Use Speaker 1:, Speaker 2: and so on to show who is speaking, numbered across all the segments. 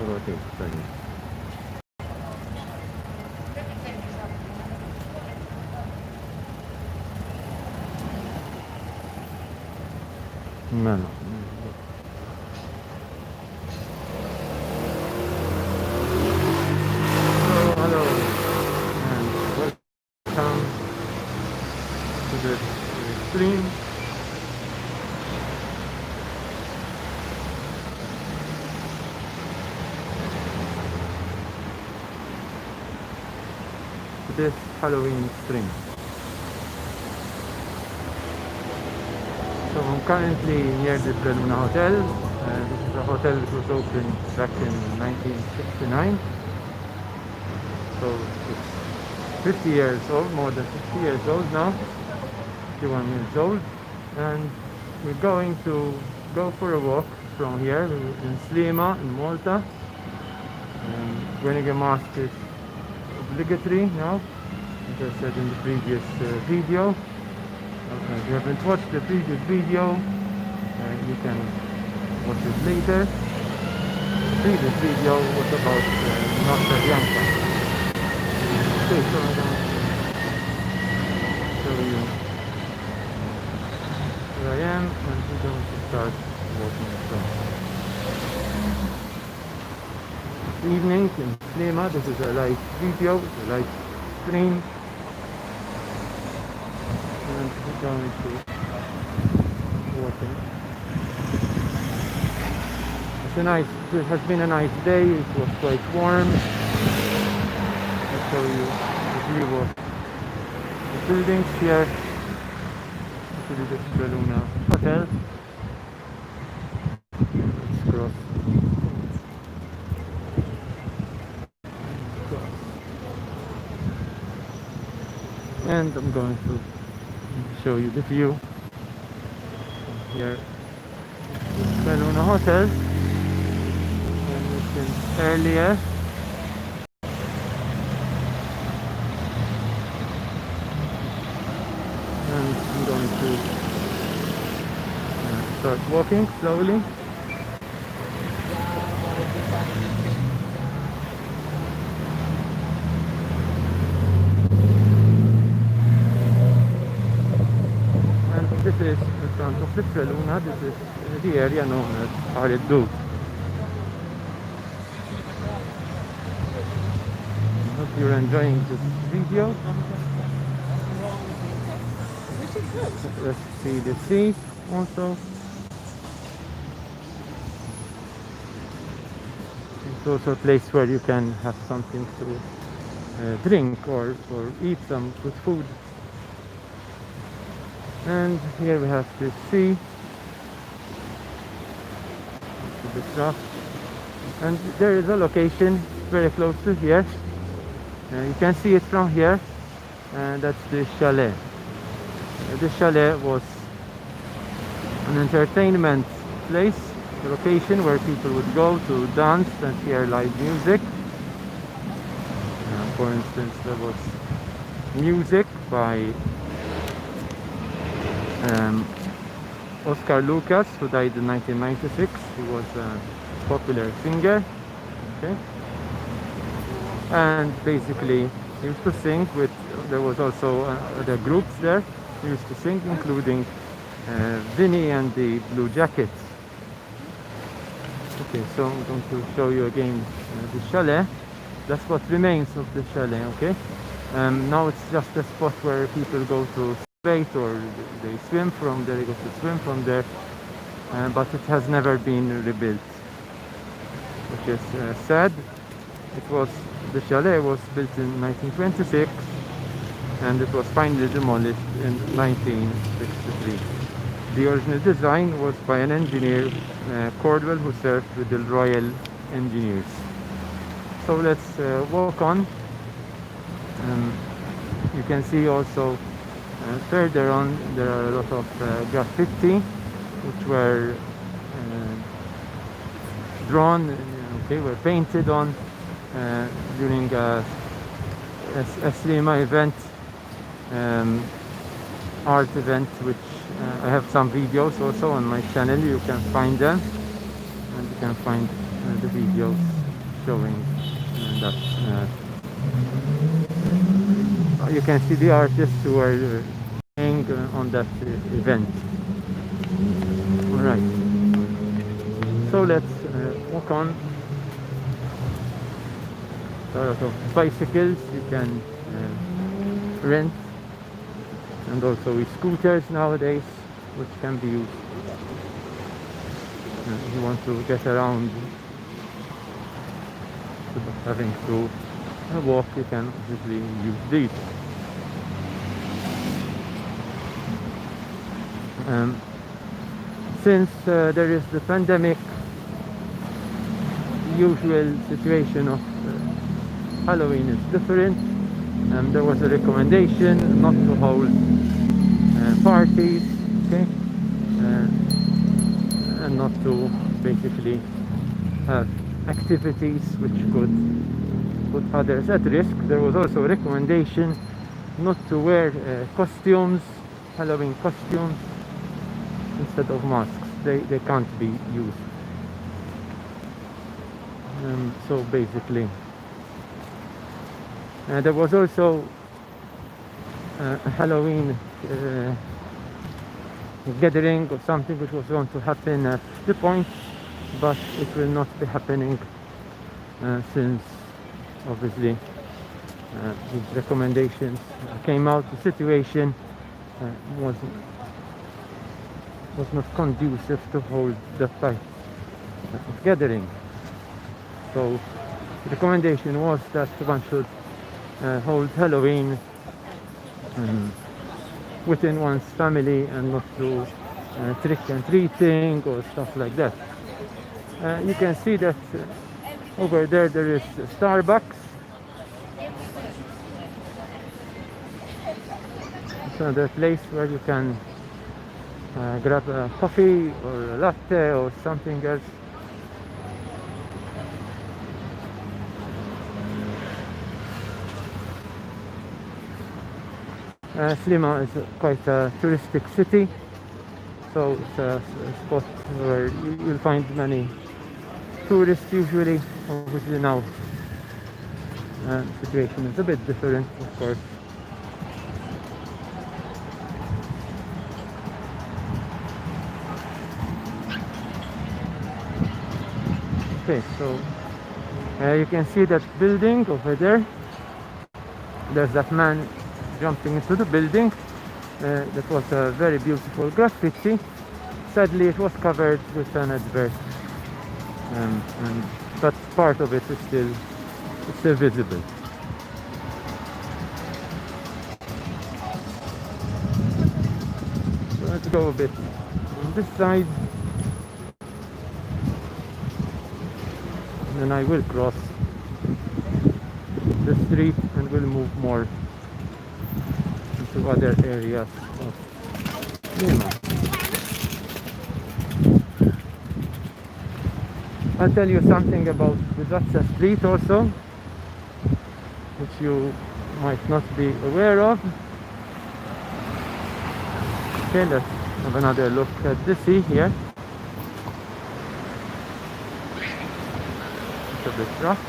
Speaker 1: rotate. Sorry. No, no. Hello and welcome to the stream. This Halloween stream. So I'm currently near the Setuniman Hotel. This is a hotel that was opened back in 1969. So it's 50 years old, more than 50 years old now, 51 years old. And we're going to go for a walk from here in Slima in Malta. Wearing a mask is obligatory now, as I said in the previous video. If you haven't watched the previous video, you can watch it later. The previous video was about Nostra Bianca. Okay, so I'm going to show you where I am, and we're going to start walking from. Evening in Slima. This is a live video, a live stream, and we're going to walking. It has been a nice day. It was quite warm. I'll show you the view of the buildings here. This is the Setuniman Hotel. Let's cross. And I'm going to show you the view here. Setuniman Hotel. And we can earlier. And I'm going to start walking slowly. This is in front of the Setuniman. This is the area known as MacLeod. Hope you're enjoying this video. Let's see the sea also. It's also a place where you can have something to drink or eat some good food. And here we have the sea, the trough, and there is a location very close to here. You can see it from here, and that's the chalet. The chalet was an entertainment place, a location where people would go to dance and hear live music. For instance, there was music by Oscar Lucas, who died in 1996. He was a popular singer. Okay. And basically he used to sing with, there was also other groups there. He used to sing, including Vinny and the Blue Jackets. Okay, so I'm going to show you again the chalet. That's what remains of the chalet. Okay. Now it's just a spot where people go to or they swim from there, they go to swim from there, but it has never been rebuilt, which is sad. The chalet was built in 1926 and it was finally demolished in 1963. The original design was by an engineer, Cordwell, who served with the Royal Engineers. So let's walk on. You can see also further on there are a lot of graffiti which were drawn, were painted on during a Slima event, art event, which I have some videos also on my channel. You can find them, and you can find the videos showing that you can see the artists who are playing on that event. Alright, so let's walk on. A lot of bicycles you can rent, and also scooters nowadays, which can be used if you want to get around without having to walk. You can obviously use these. Since there is the pandemic, the usual situation of Halloween is different. There was a recommendation not to hold parties, okay, and not to basically have activities which could put others at risk. There was also a recommendation not to wear costumes, Halloween costumes, instead of masks. They can't be used. So basically, there was also a Halloween gathering or something which was going to happen at the point, but it will not be happening since obviously these recommendations came out. The situation was not conducive to hold that type of gathering. So the recommendation was that one should hold Halloween within one's family and not do trick and treating or stuff like that. You can see that over there is Starbucks. It's another place where you can grab a coffee or a latte or something else. Slima is quite a touristic city, so it's a spot where you'll find many tourists usually. Obviously now the situation is a bit different, of course. Okay, so you can see that building over there. There's that man jumping into the building. That was a very beautiful graffiti. Sadly, it was covered with an advert, but part of it is still visible. So let's go a bit on this side, and then I will cross the street and we'll move more to other areas of Lima. I'll tell you something about the Gatsa Street also, which you might not be aware of. Okay, let's have another look at the sea here. It's a bit rough.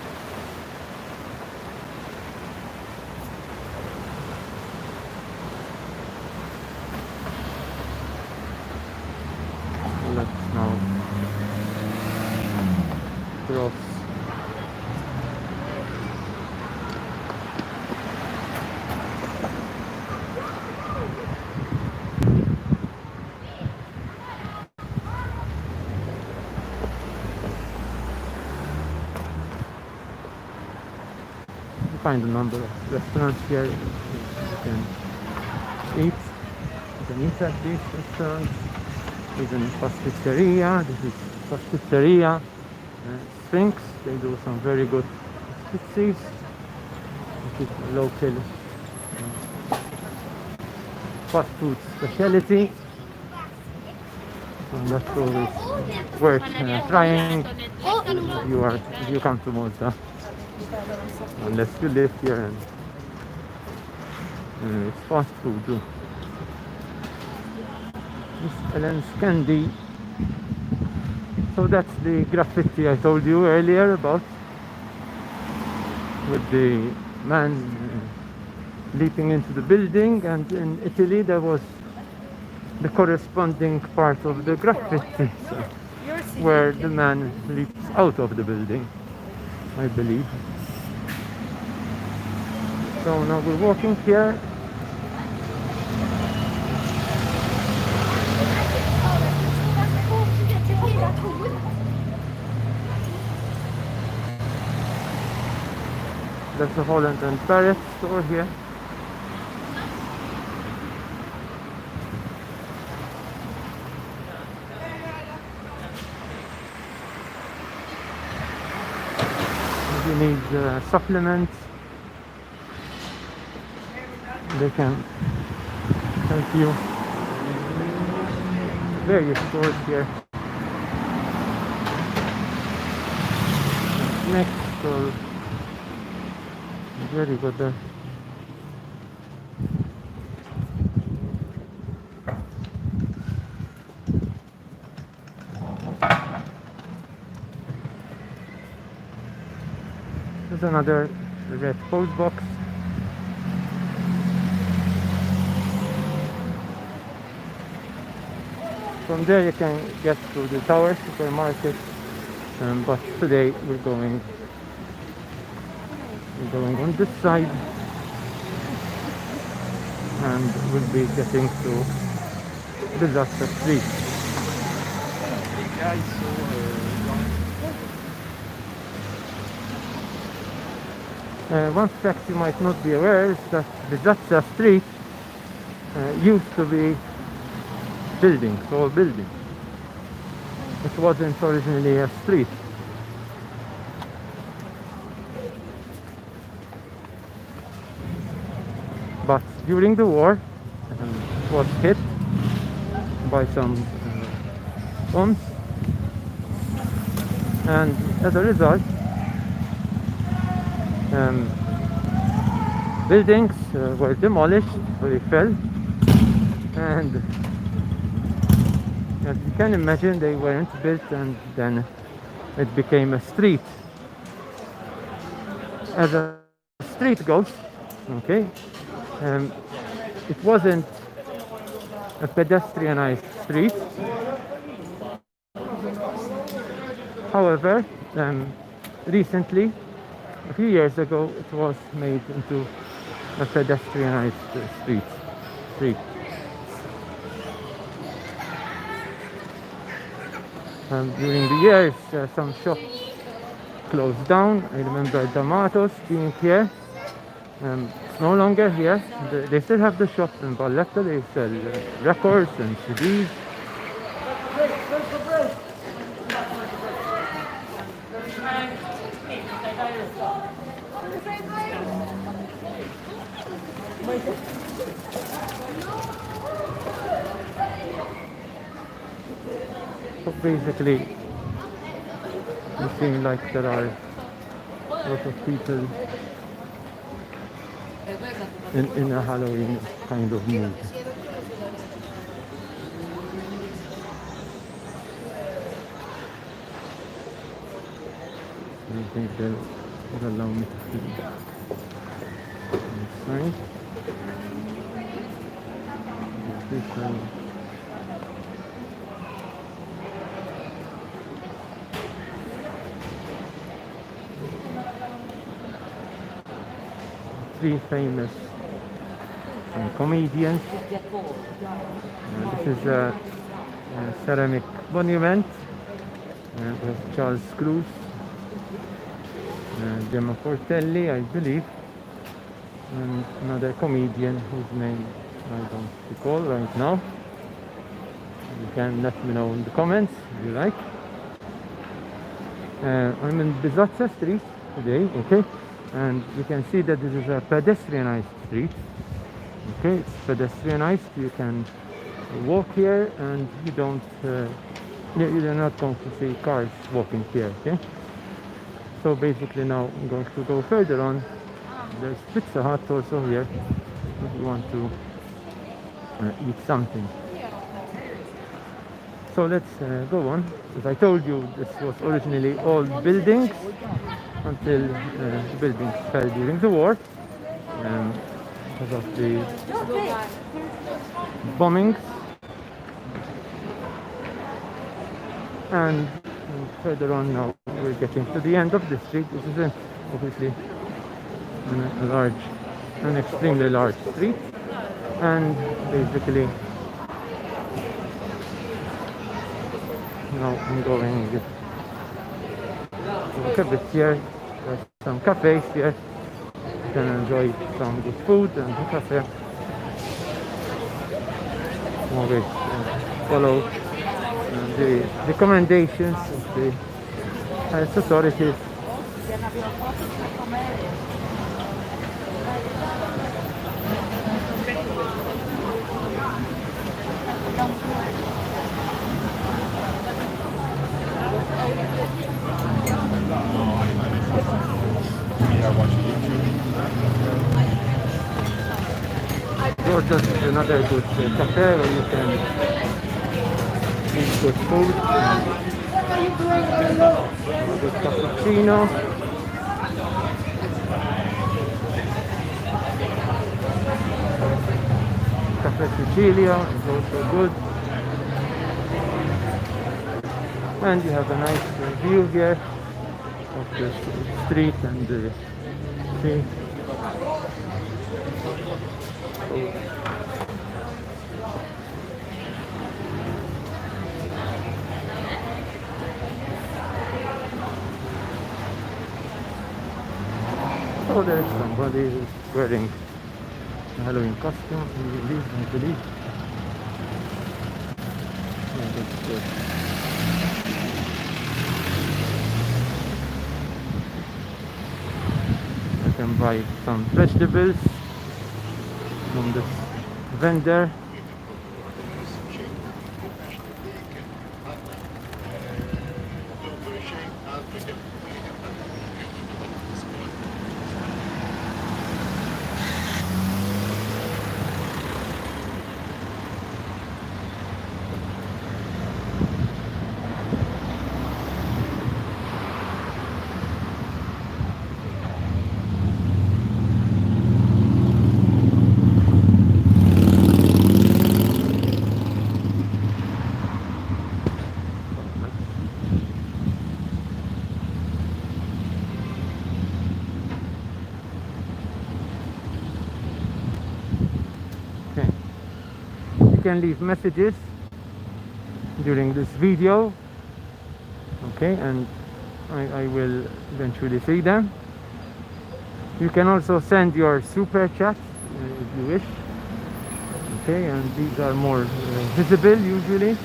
Speaker 1: Cross you find a number of restaurants here. You can eat. You can eat at these restaurants. Even pasticceria. This is pasticceria Sphinx. They do some very good pizzas. This is a local fast food specialty, and that's always worth trying if you come to Malta, unless you live here, and it's fast food too. Miss Ellen's Candy. So that's the graffiti I told you earlier about. with the man leaping into the building, and in Italy there was the corresponding part of the graffiti, so, where the man leaps out of the building, I believe. So now we're walking here. There's a Holland and Barrett store here. If you need supplements, they can help you. Various stores here. Next store. Very good there. There's another red post box. From there you can get to the Tower supermarket, but today we're going on this side, and we'll be getting to the Disaster Street. One fact you might not be aware is that the Disaster Street used to be buildings, all buildings. It wasn't originally a street. But during the war, it was hit by some bombs, and as a result, buildings were demolished, or they fell, and as you can imagine, they weren't built, and then it became a street. As a street goes, okay, it wasn't a pedestrianized street. However, recently, a few years ago, it was made into a pedestrianized street. During the years, some shops closed down. I remember D'Amato's being here. It's no longer here. They still have the shop in Valletta. They sell records and CDs. So basically, it seems like there are a lot of people in a Halloween kind of mood. I think they'll allow me to see inside. Three famous comedians. This is a ceramic monument with Charles Cruz, Gemma Portelli, I believe, and another comedian whose name I don't recall right now. You can let me know in the comments if you like. I'm in Bizazza Street today, okay? And you can see that this is a pedestrianized street. Okay, it's pedestrianized. You can walk here, and you're not going to see cars walking here. Okay. So basically, now I'm going to go further on. There's Pizza Hut also here if you want to eat something. So let's go on. As I told you, this was originally all buildings. until the buildings fell during the war because of the bombings. And further on now we're getting to the end of the street. This is obviously an extremely large street, and basically now I'm going to a bit here. There's some cafes here. You can enjoy some good food and a cafe. Always follow the recommendations of the health authorities. Georgia's is another good cafe where you can eat good food. Good cappuccino. Cafe Sicilia is also good. And you have a nice view here of the street and the sea. So there's somebody who's wearing a Halloween costume, I believe. Yeah, that's good. I can buy some vegetables from this vendor. You can leave messages during this video, okay, and I will eventually see them. You can also send your super chats if you wish, okay, and these are more visible usually,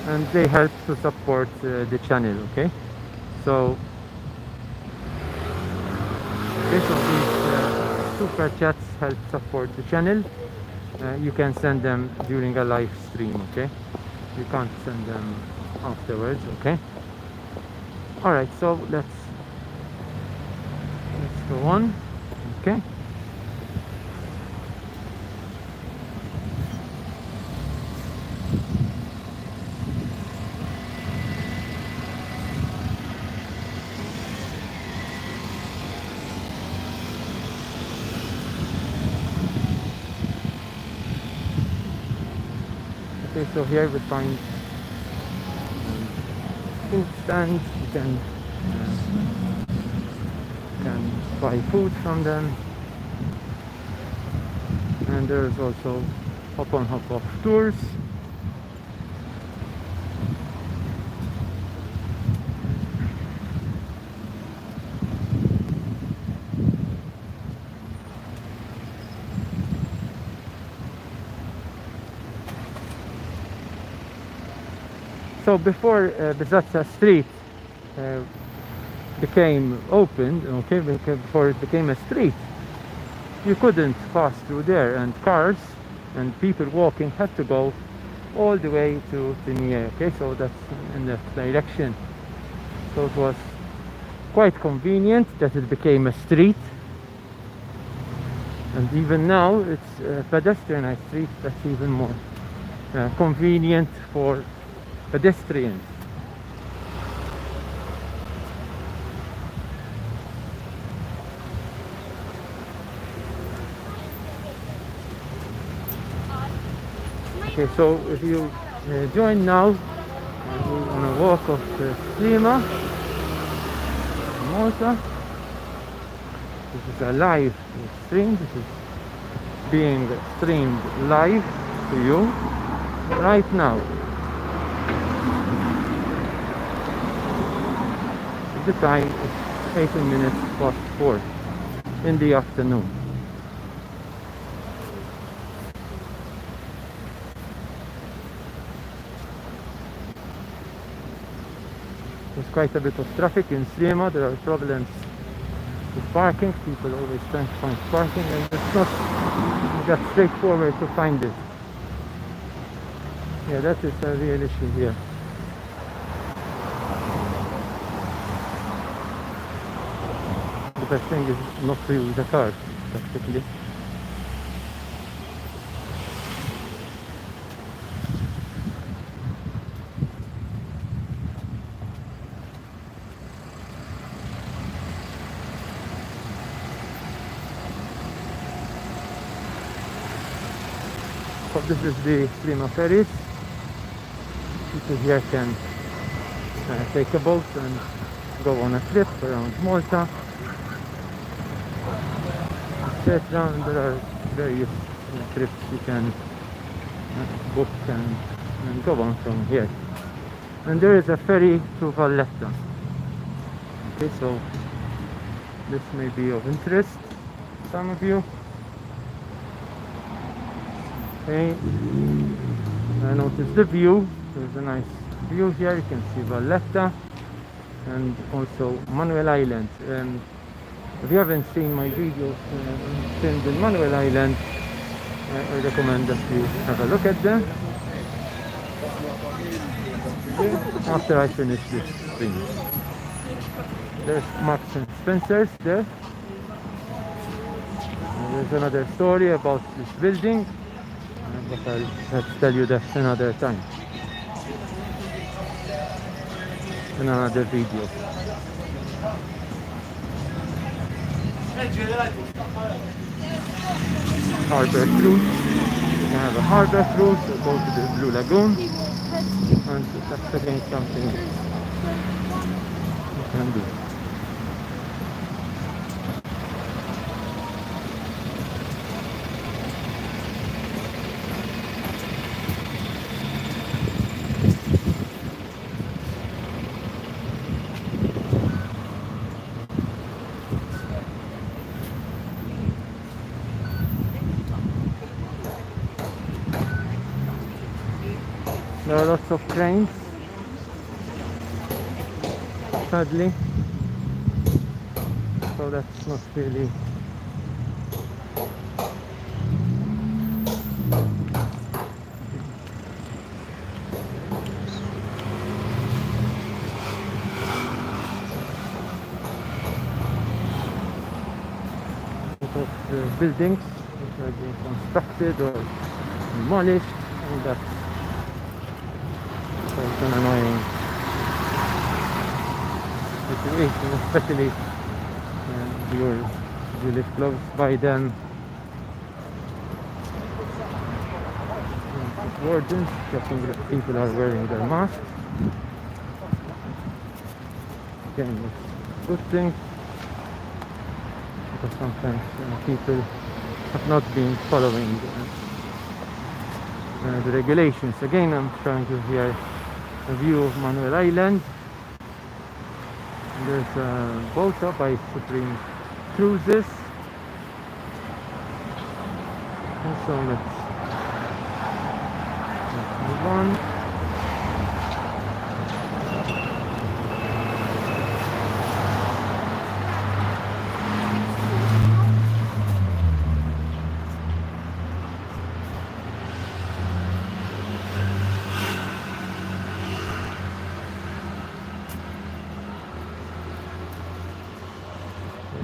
Speaker 1: and they help to support the channel, okay. So these super chats help support the channel. You can send them during a live stream, okay? You can't send them afterwards, okay? Alright, so let's go on, okay? Okay, so here we find food stands. You can buy food from them, and there's also hop on hop off tours. So before Bezatsa Street became opened, okay, before it became a street, you couldn't pass through there, and cars and people walking had to go all the way to Tinier, okay, so that's in that direction. So it was quite convenient that it became a street, and even now it's a pedestrianized street that's even more convenient for pedestrians. Okay, so if you join now, we're on a walk of Slima, Malta. This is a live stream. This is being streamed live to you right now. The time is 18 minutes past 4 in the afternoon. There's quite a bit of traffic in Slima. There are problems with parking. People always trying to find parking, and it's not that straightforward to find it. Yeah, that is a real issue here. The best thing is not to use a car, practically. So this is the Slima ferries. People here can take a boat and go on a trip around Malta, etc. And there are various trips you can book and go on from here. And there is a ferry to Valletta. Okay, so this may be of interest to some of you. Okay, I noticed the view. There's a nice view here. You can see Valletta and also Manuel Island. If you haven't seen my videos filmed in Manuel Island, I recommend that you have a look at them after I finish this stream. There's Marks and Spencer's there. And there's another story about this building, but I'll tell you that another time in another video. Harbour cruise. You can have a harbour cruise, so go to the Blue Lagoon, and that's again something you can do. There are lots of cranes, sadly, so that's not really because the buildings which are being constructed or demolished, and that's it's an annoying situation, especially if you live close by them. Wardens, checking that people are wearing their masks. Again, it's a good thing, because sometimes people have not been following the regulations. Again, I'm showing you here a view of Manuel Island. And there's a boat up by Supreme Cruises. And so let's move on.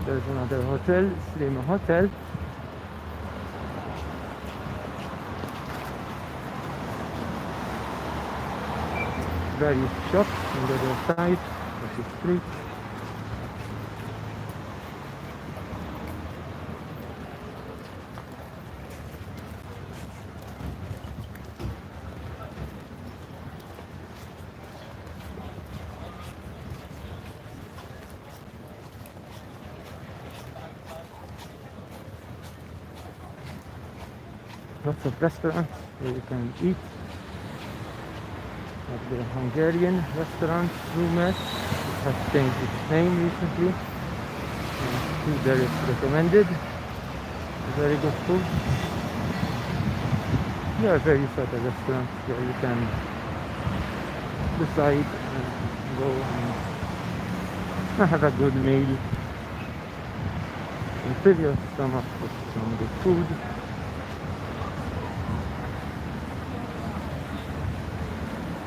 Speaker 1: There's another hotel, Slima Hotel. Various shops on the other side of the street. lots of restaurants where you can eat. Like the Hungarian restaurant, Rumet, has changed its name recently. Food there is recommended. Very good food. There are various other restaurants where you can decide and go and have a good meal and fill your stomach with some good food.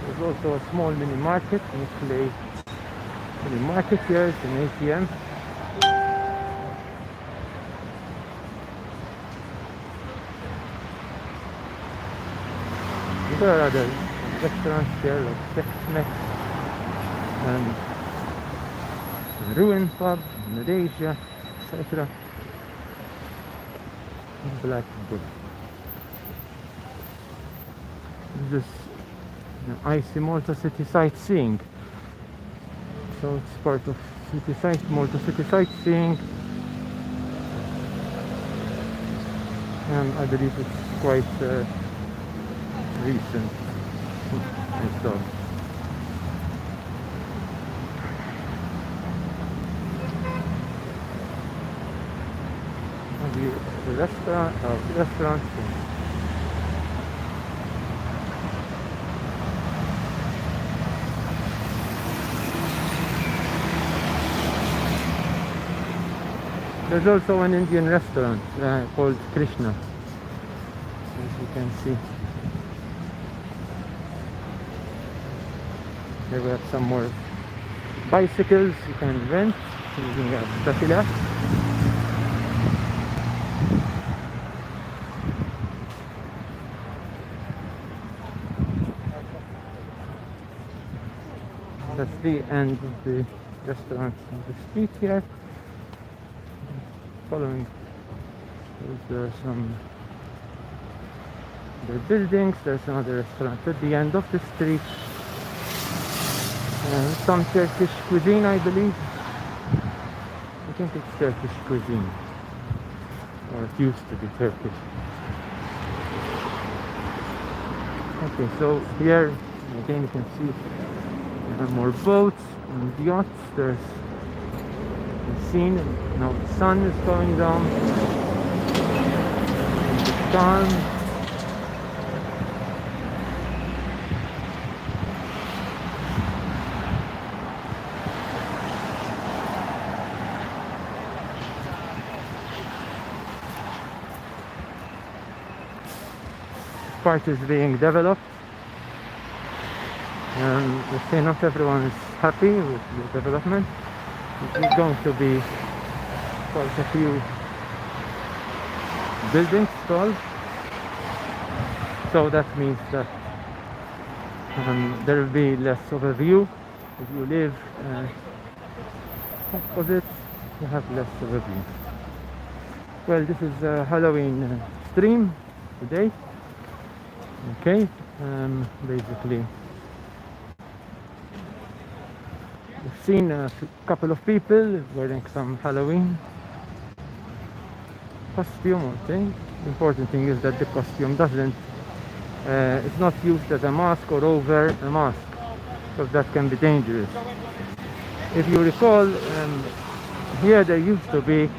Speaker 1: There's also a small mini market, mini market here. It's an ATM. There are other restaurants here like Tex-Mex and Ruin Pub, Malaysia, etc. Blackbay. This is icy Malta city sightseeing. So it's part of Malta city sightseeing. And I believe it's quite recent installed. The restaurant. There's also an Indian restaurant called Krishna, as you can see. Here we have some more bicycles you can rent using a Tatila. That's the end of the restaurant on the street here. Following, there are some other buildings. There's another restaurant at the end of the street. Some Turkish cuisine, I believe. I think it's Turkish cuisine, or it used to be Turkish. Okay, so here again you can see there are more boats and yachts. There's the scene. Now the sun is going down. It's calm. Part is being developed, and let's say not everyone is happy with the development. There's going to be quite a few buildings installed, so that means that there will be less of a view. If you live opposite, you have less of a view. Well, this is a Halloween stream today. Okay, basically I've seen a couple of people wearing some Halloween costume. Okay, the important thing is that the costume doesn't it's not used as a mask or over a mask, because that can be dangerous. If you recall, here there used to be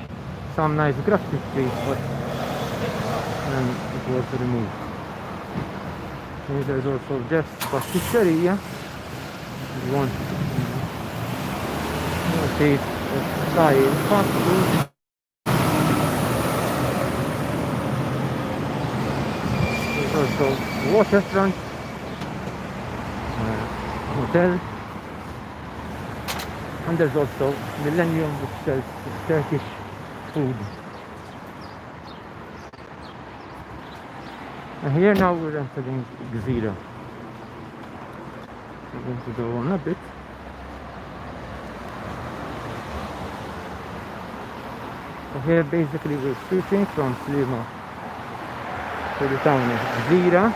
Speaker 1: some nice graffiti, but it was removed. There's also just pasticceria. You want to taste style fast food. There's also waterfront hotel, and there's also Millennium, which sells Turkish food. And here now we're entering Gzira. I'm going to go on a bit. So here basically we're shooting from Slima to the town of Gzira.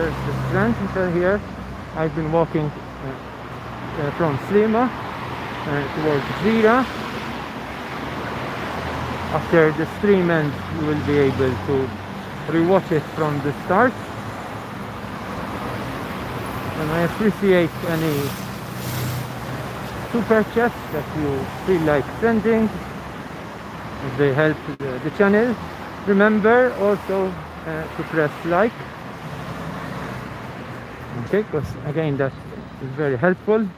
Speaker 1: there's the strand until here. I've been walking from Slima towards Zira. After the stream ends, you will be able to rewatch it from the start. And I appreciate any super chats that you feel like sending, if they help the channel. Remember also to press like, okay, because again that is very helpful.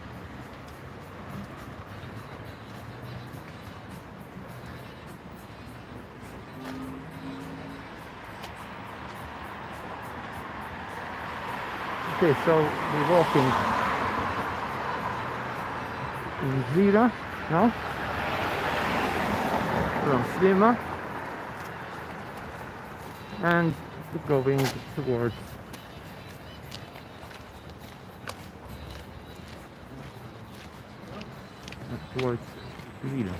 Speaker 1: Okay, so we're walking in Zira now from Slima and going towards Zira.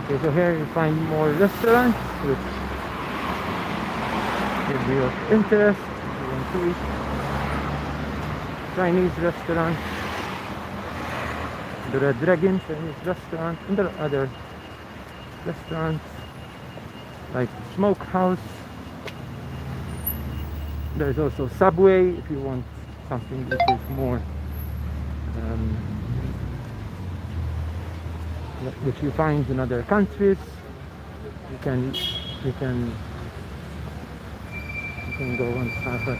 Speaker 1: Okay, so here you find more restaurants which will be of interest if you want to eat. Chinese restaurant, the Red Dragon Chinese restaurant, and there are other restaurants like Smokehouse. There's also Subway if you want something which is more which you find in other countries. You can go and have a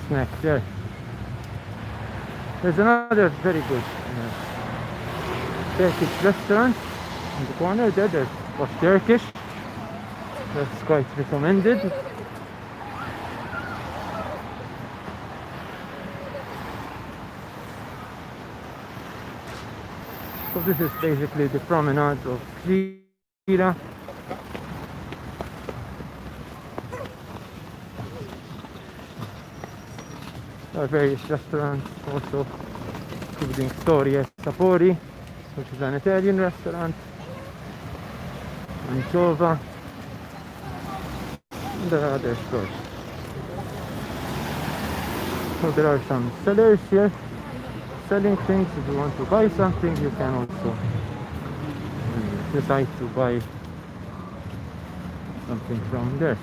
Speaker 1: snack there. There's another very good Turkish restaurant in the corner there. There's for Turkish. That's quite recommended. So this is basically the promenade of Zira. There are various restaurants also, including Storia Sapori, which is an Italian restaurant, Ancova, and there are other stores. So there are some sellers here selling things. If you want to buy something, you can also decide to buy something from there.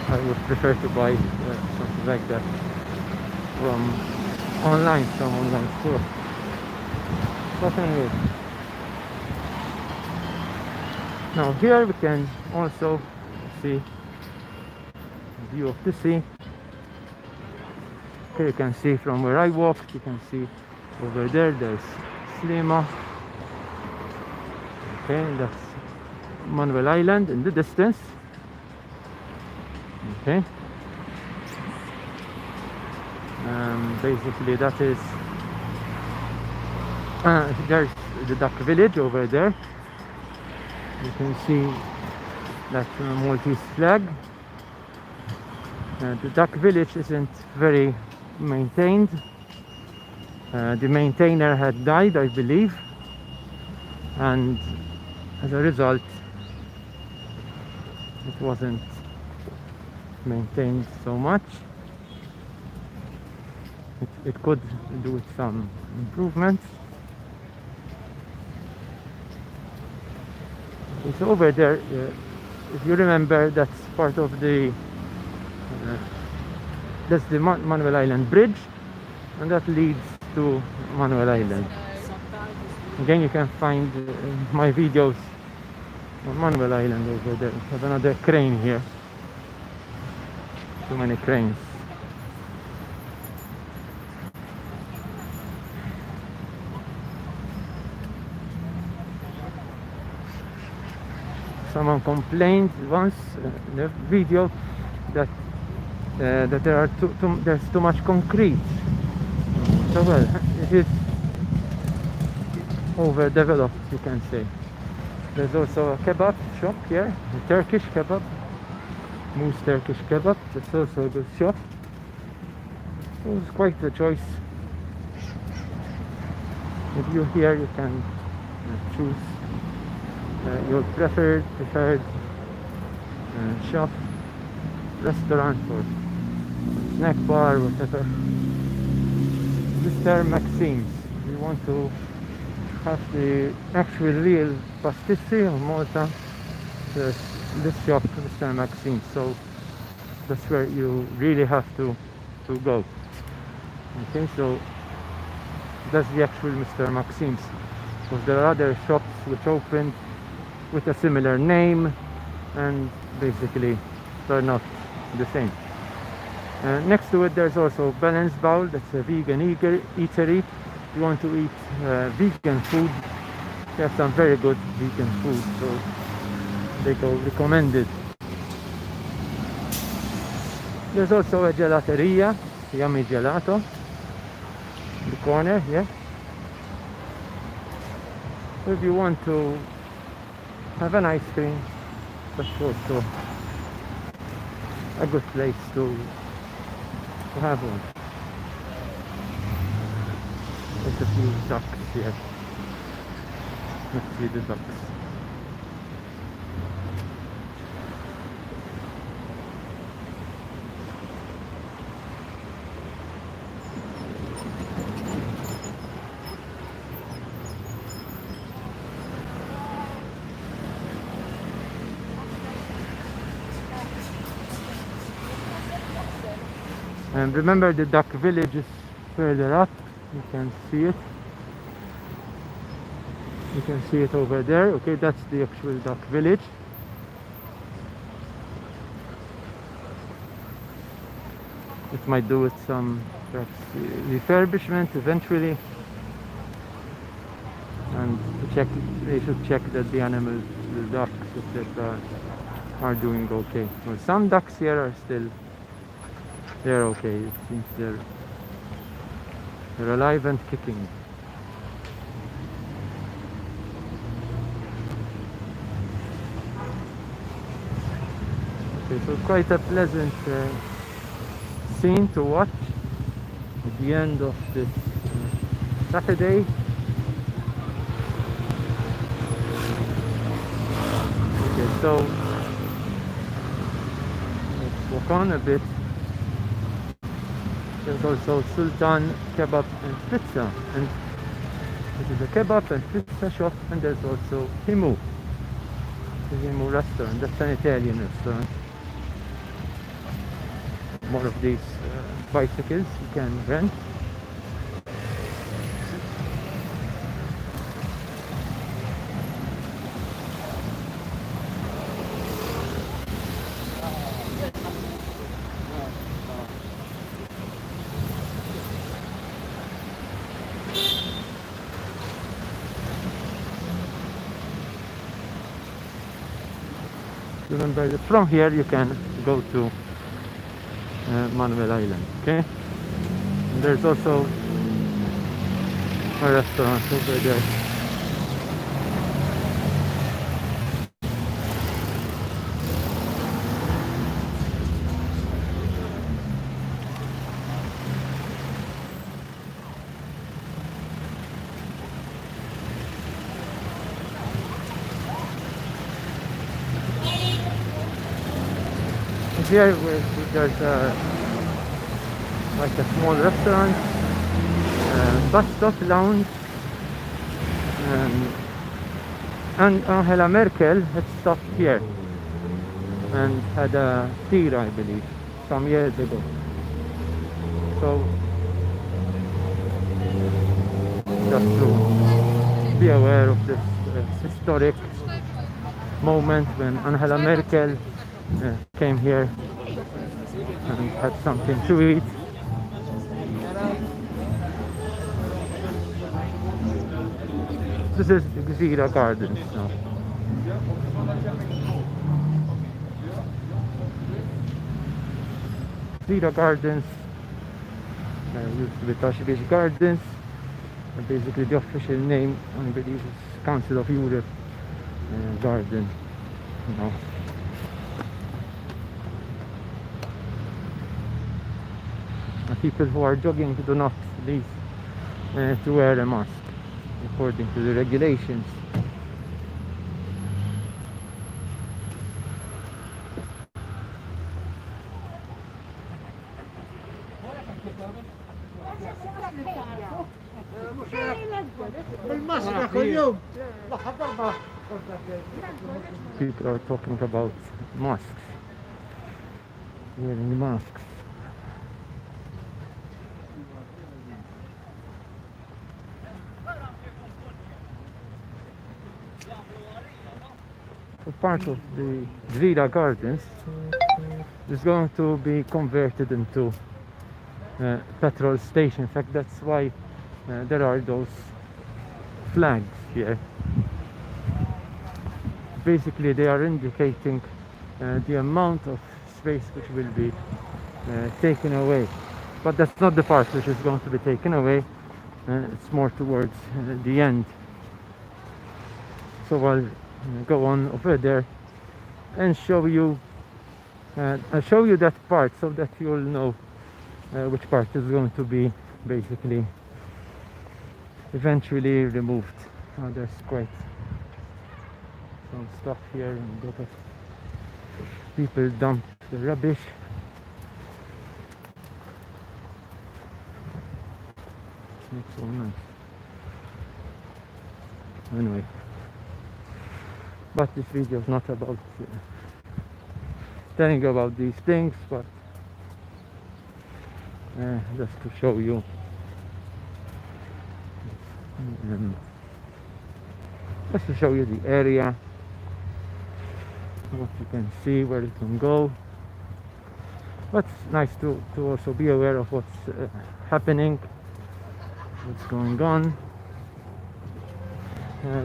Speaker 1: I would prefer to buy something like that from online store. But anyway, now here we can also see view of the sea. Here you can see from where I walked, you can see over there there's Slima. Okay, and that's Manuel Island in the distance. Okay, basically that is there's the duck village over there. You can see that Maltese flag. The duck village isn't very maintained. The maintainer had died, I believe, and as a result it wasn't maintained so much. It could do with some improvements. It's over there. If you remember, that's part of the that's the Manuel Island Bridge, and that leads to Manuel Island. Again, you can find my videos on Manuel Island over there. We have another crane here. Too many cranes. Someone complained once in a video that there's too much concrete. So well, it is overdeveloped, you can say. There's also a kebab shop here, a Turkish kebab, Moose Turkish kebab. That's also a good shop. So it's quite a choice. If you're here, you can choose your preferred shop, restaurant, or snack bar, whatever. Mr. Maxime's. You want to have the actual real pasticci of Malta, there's this shop, Mr. Maxime's. So that's where you really have to go. Okay, so that's the actual Mr. Maxime's. Because there are other shops which opened with a similar name and basically they're not the same. Next to it there's also Balanced Bowl, that's a vegan eatery. If you want to eat vegan food, they have some very good vegan food, so they go recommended. There's also a gelateria, Yummy Gelato, in the corner, yeah. So if you want to have an ice cream, that's also a good place to have one. There's a few ducks here. Let's see the ducks. And remember, the duck village is further up. You can see it. You can see it over there. Okay, that's the actual duck village. It might do with some perhaps refurbishment eventually. And to check, they should check that the animals, the ducks, etc., are doing okay. Well, some ducks here are still, they're okay. It seems they're alive and kicking. Okay, so quite a pleasant scene to watch at the end of this Saturday. Okay, so let's walk on a bit. There's also Sultan Kebab and Pizza, and this is a kebab and pizza shop, and there's also Himu, the Himu restaurant. That's an Italian restaurant. More of these bicycles you can rent. Remember that from here you can go to Manuel Island, okay? And there's also a restaurant over there. Here there's like a small restaurant, bus stop lounge, and Angela Merkel had stopped here and had a tir, I believe, some years ago. So just to be aware of this historic moment when Angela Merkel came here and had something to eat. This is Gzira Gardens now. Gzira Gardens used to be Tashbish Gardens, and basically the official name, I believe, is Council of Europe Garden. No. people who are jogging do not need to wear a mask according to the regulations. People are talking about masks, wearing masks. A part of the Zvira Gardens is going to be converted into petrol station. In fact, that's why there are those flags here. Basically, they are indicating the amount of space which will be taken away. But that's not the part which is going to be taken away. It's more towards the end. So I'll go on over there and show you I'll show you that part so that you'll know which part is going to be basically eventually removed. There's quite some stuff here and a lot of people dump the rubbish. It's not so nice. Anyway, but this video is not about telling about these things, but just to show you just to show you the area, what you can see, where it can go. But it's nice to also be aware of what's happening, what's going on.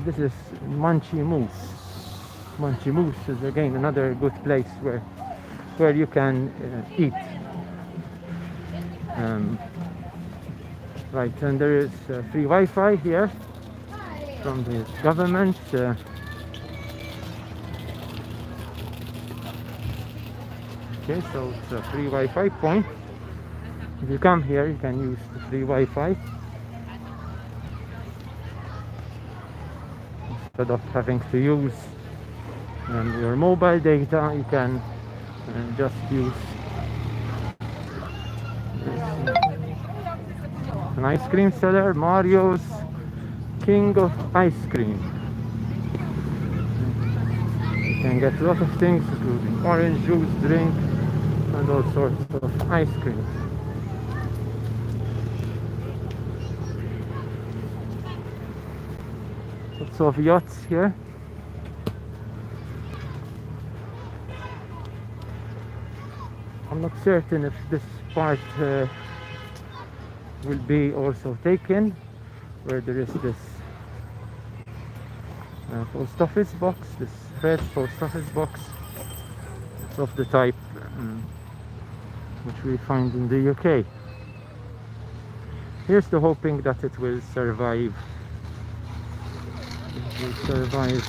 Speaker 1: This is Munchy Moose. Munchy Moose is again another good place where you can eat. Right, and there is free Wi-Fi here from the government. Okay, so it's a free Wi-Fi point. If you come here, you can use the free Wi-Fi instead of having to use your mobile data. You can just use an ice cream seller, Mario's King of Ice Cream. You can get a lot of things, including orange juice, drink, and all sorts of ice cream. Lots of yachts here. I'm not certain if this part will be also taken, where there is this post office box, this red post office box. It's of the type which we find in the UK. Here's the hoping that it will survive. It will survive.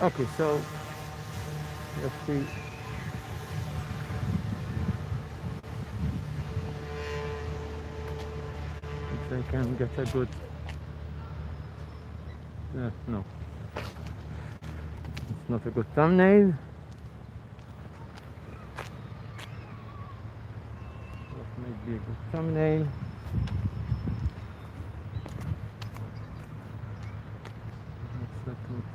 Speaker 1: Okay, so let's see. If I can get a good no, it's not a good thumbnail. That might be a good thumbnail. That's not good.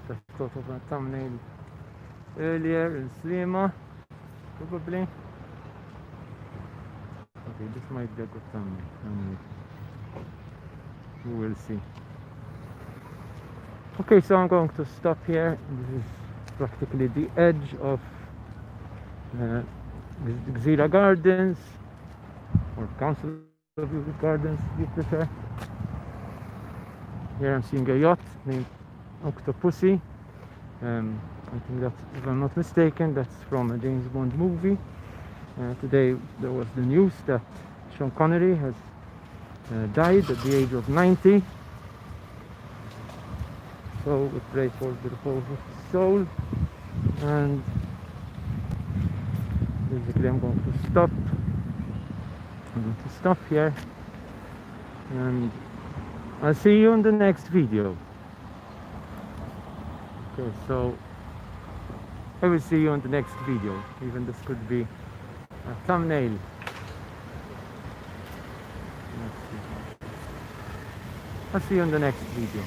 Speaker 1: Just thought of a thumbnail earlier in Slima, probably. Okay, this might be a good thumbnail. We will see. Okay, so I'm going to stop here. This is practically the edge of Gzira Gardens or Council view gardens if you prefer. Here I'm seeing a yacht named Octopussy. I think that's, if I'm not mistaken, that's from a James Bond movie. Today there was the news that Sean Connery has died at the age of 90. So we pray for the repose of his soul. And basically I'm going to stop. I'm going to stop here. And I'll see you in the next video. Okay, so I will see you in the next video. Even this could be a thumbnail. I'll see you in the next video.